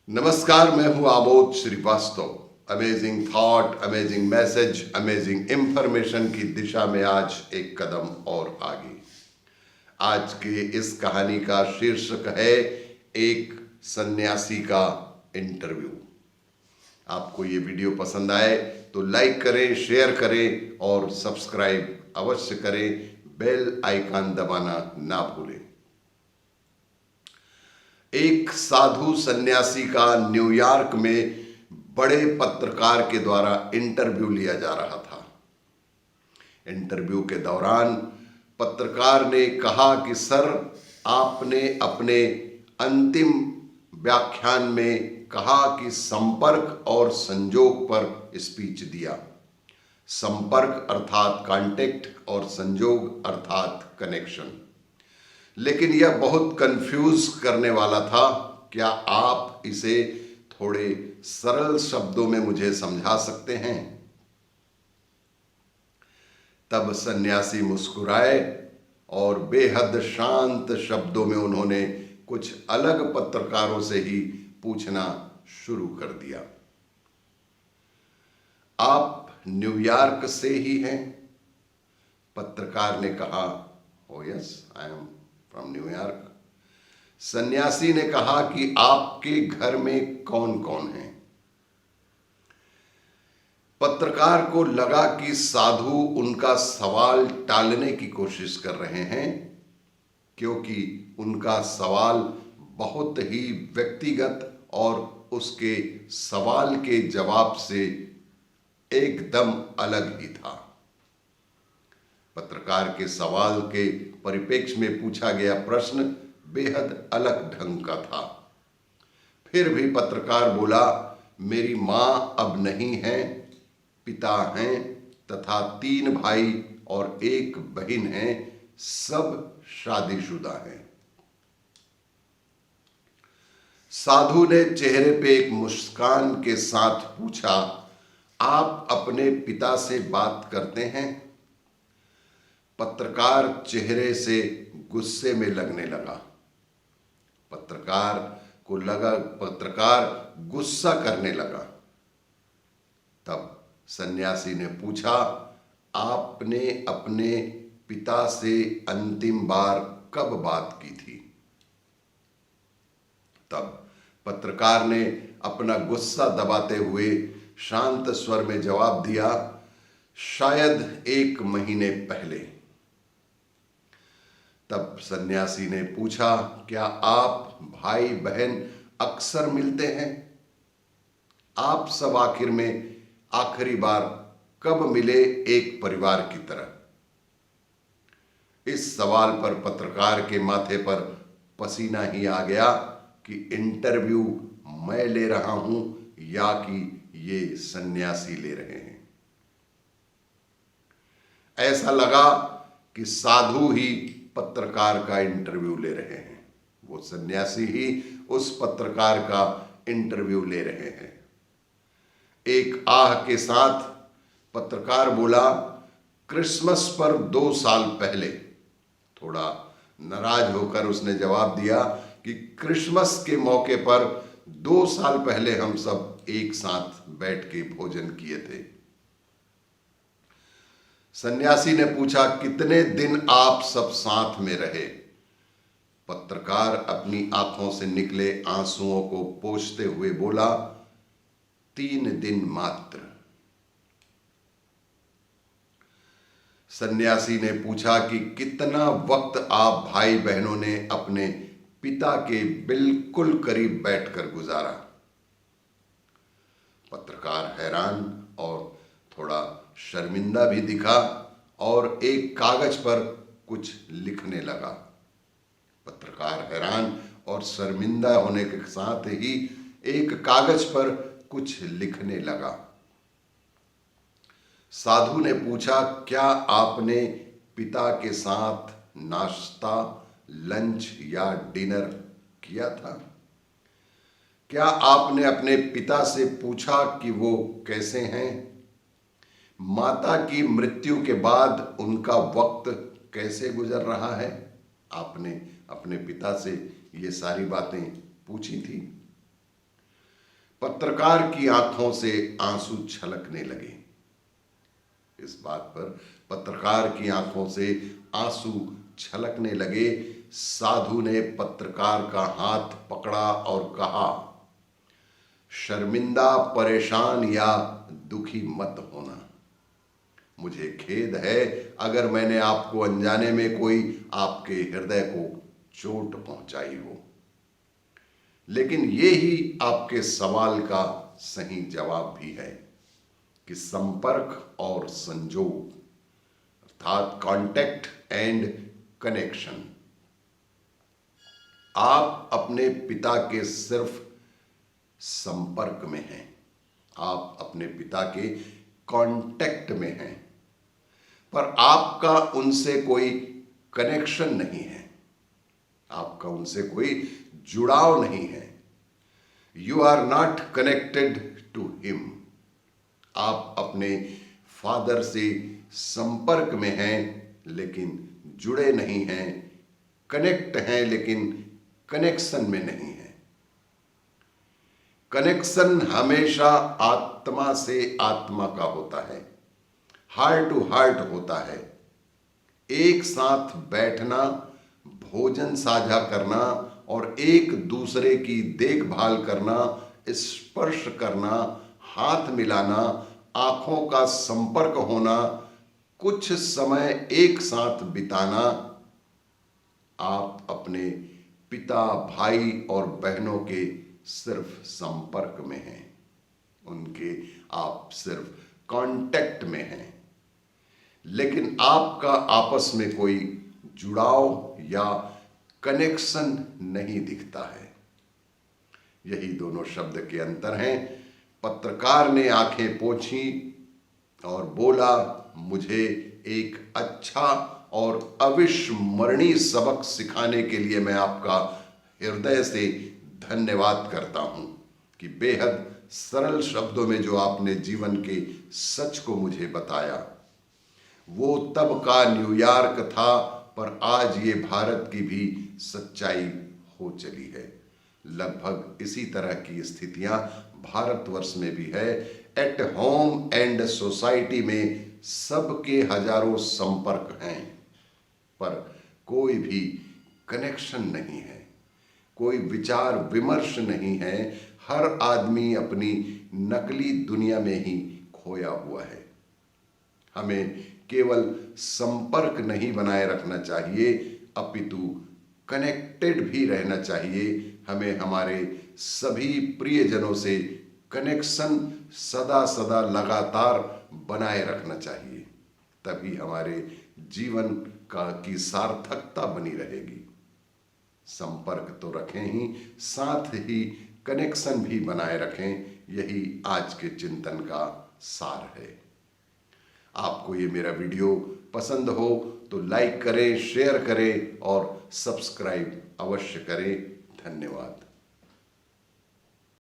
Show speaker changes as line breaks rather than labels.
नमस्कार, मैं हूं Amod Shrivastava. Amazing thought, amazing message, amazing information की दिशा में आज एक कदम और आगे। आज की इस कहानी का शीर्षक है एक सन्यासी का इंटरव्यू। आपको ये वीडियो पसंद आए तो लाइक करें, शेयर करें और सब्सक्राइब अवश्य करें। बेल आइकन दबाना ना भूलें। एक साधु सन्यासी का न्यूयॉर्क में बड़े पत्रकार के द्वारा इंटरव्यू लिया जा रहा था। इंटरव्यू के दौरान पत्रकार ने कहा कि सर, आपने अपने अंतिम व्याख्यान में कहा कि संपर्क और संजोग पर स्पीच दिया। संपर्क अर्थात कांटेक्ट और संजोग अर्थात कनेक्शन। लेकिन यह बहुत कंफ्यूज करने वाला था। क्या आप इसे थोड़े सरल शब्दों में मुझे समझा सकते हैं? तब सन्यासी मुस्कुराए और बेहद शांत शब्दों में उन्होंने कुछ अलग पत्रकारों से ही पूछना शुरू कर दिया। आप न्यूयॉर्क से ही हैं? पत्रकार ने कहा, ओ yes, I am from New York. सन्यासी ने कहा कि आपके घर में कौन कौन है? पत्रकार को लगा कि साधु उनका सवाल टालने की कोशिश कर रहे हैं, क्योंकि उनका सवाल बहुत ही व्यक्तिगत और उसके सवाल के जवाब से एकदम अलग ही था। पत्रकार के सवाल के परिप्रेक्ष्य में पूछा गया प्रश्न बेहद अलग ढंग का था। फिर भी पत्रकार बोला, मेरी मां अब नहीं है, पिता हैं तथा 3 भाई और 1 बहन है, सब शादीशुदा हैं। साधु ने चेहरे पे एक मुस्कान के साथ पूछा, आप अपने पिता से बात करते हैं? पत्रकार चेहरे से गुस्से में लगने लगा। पत्रकार को लगा पत्रकार गुस्सा करने लगा। तब सन्यासी ने पूछा, आपने अपने पिता से अंतिम बार कब बात की थी? तब पत्रकार ने अपना गुस्सा दबाते हुए शांत स्वर में जवाब दिया, शायद 1 महीने पहले। तब सन्यासी ने पूछा, क्या आप भाई बहन अक्सर मिलते हैं? आप सब आखिर में आखिरी बार कब मिले एक परिवार की तरह? इस सवाल पर पत्रकार के माथे पर पसीना ही आ गया कि इंटरव्यू मैं ले रहा हूं या कि ये सन्यासी ले रहे हैं। ऐसा लगा कि साधु ही पत्रकार का इंटरव्यू ले रहे हैं, वो सन्यासी ही उस पत्रकार का इंटरव्यू ले रहे हैं। एक आह के साथ पत्रकार बोला, क्रिसमस पर 2 साल पहले। थोड़ा नाराज होकर उसने जवाब दिया कि क्रिसमस के मौके पर 2 साल पहले हम सब एक साथ बैठ के भोजन किए थे। सन्यासी ने पूछा, कितने दिन आप सब साथ में रहे? पत्रकार अपनी आंखों से निकले आंसुओं को पोंछते हुए बोला, 3 दिन मात्र। सन्यासी ने पूछा कि कितना वक्त आप भाई बहनों ने अपने पिता के बिल्कुल करीब बैठकर गुजारा? पत्रकार हैरान और थोड़ा शर्मिंदा भी दिखा और एक कागज पर कुछ लिखने लगा। पत्रकार हैरान और शर्मिंदा होने के साथ ही एक कागज पर कुछ लिखने लगा। साधु ने पूछा, क्या आपने पिता के साथ नाश्ता, लंच या डिनर किया था? क्या आपने अपने पिता से पूछा कि वो कैसे हैं? माता की मृत्यु के बाद उनका वक्त कैसे गुजर रहा है? आपने अपने पिता से ये सारी बातें पूछी थी। पत्रकार की आंखों से आंसू छलकने लगे। इस बात पर पत्रकार की आंखों से आंसू छलकने लगे। साधु ने पत्रकार का हाथ पकड़ा और कहा, शर्मिंदा, परेशान या दुखी मत होना। मुझे खेद है अगर मैंने आपको अनजाने में कोई आपके हृदय को चोट पहुंचाई हो, लेकिन ये ही आपके सवाल का सही जवाब भी है कि संपर्क और संजोग अर्थात कांटेक्ट एंड कनेक्शन। आप अपने पिता के सिर्फ संपर्क में हैं, आप अपने पिता के कांटेक्ट में हैं, पर आपका उनसे कोई कनेक्शन नहीं है, आपका उनसे कोई जुड़ाव नहीं है। You are not connected to him. आप अपने फादर से संपर्क में हैं लेकिन जुड़े नहीं हैं, कनेक्ट हैं लेकिन कनेक्शन में नहीं है। कनेक्शन हमेशा आत्मा से आत्मा का होता है, हार्ट टू हार्ट होता है। एक साथ बैठना, भोजन साझा करना और एक दूसरे की देखभाल करना, स्पर्श करना, हाथ मिलाना, आंखों का संपर्क होना, कुछ समय एक साथ बिताना। आप अपने पिता, भाई और बहनों के सिर्फ संपर्क में हैं, उनके आप सिर्फ कांटेक्ट में हैं, लेकिन आपका आपस में कोई जुड़ाव या कनेक्शन नहीं दिखता है। यही दोनों शब्द के अंतर हैं। पत्रकार ने आंखें पोंछी और बोला, मुझे एक अच्छा और अविस्मरणीय सबक सिखाने के लिए मैं आपका हृदय से धन्यवाद करता हूं कि बेहद सरल शब्दों में जो आपने जीवन के सच को मुझे बताया। वो तब का न्यूयॉर्क था, पर आज ये भारत की भी सच्चाई हो चली है। लगभग इसी तरह की स्थितियां भारतवर्ष में भी है। एट होम एंड सोसाइटी में सबके हजारों संपर्क हैं, पर कोई भी कनेक्शन नहीं है, कोई विचार विमर्श नहीं है। हर आदमी अपनी नकली दुनिया में ही खोया हुआ है। हमें केवल संपर्क नहीं बनाए रखना चाहिए, अपितु कनेक्टेड भी रहना चाहिए। हमें हमारे सभी प्रियजनों से कनेक्शन सदा सदा लगातार बनाए रखना चाहिए, तभी हमारे जीवन की सार्थकता बनी रहेगी। संपर्क तो रखें ही, साथ ही कनेक्शन भी बनाए रखें। यही आज के चिंतन का सार है। आपको ये मेरा वीडियो पसंद हो तो लाइक करें, शेयर करें और सब्सक्राइब अवश्य करें। धन्यवाद।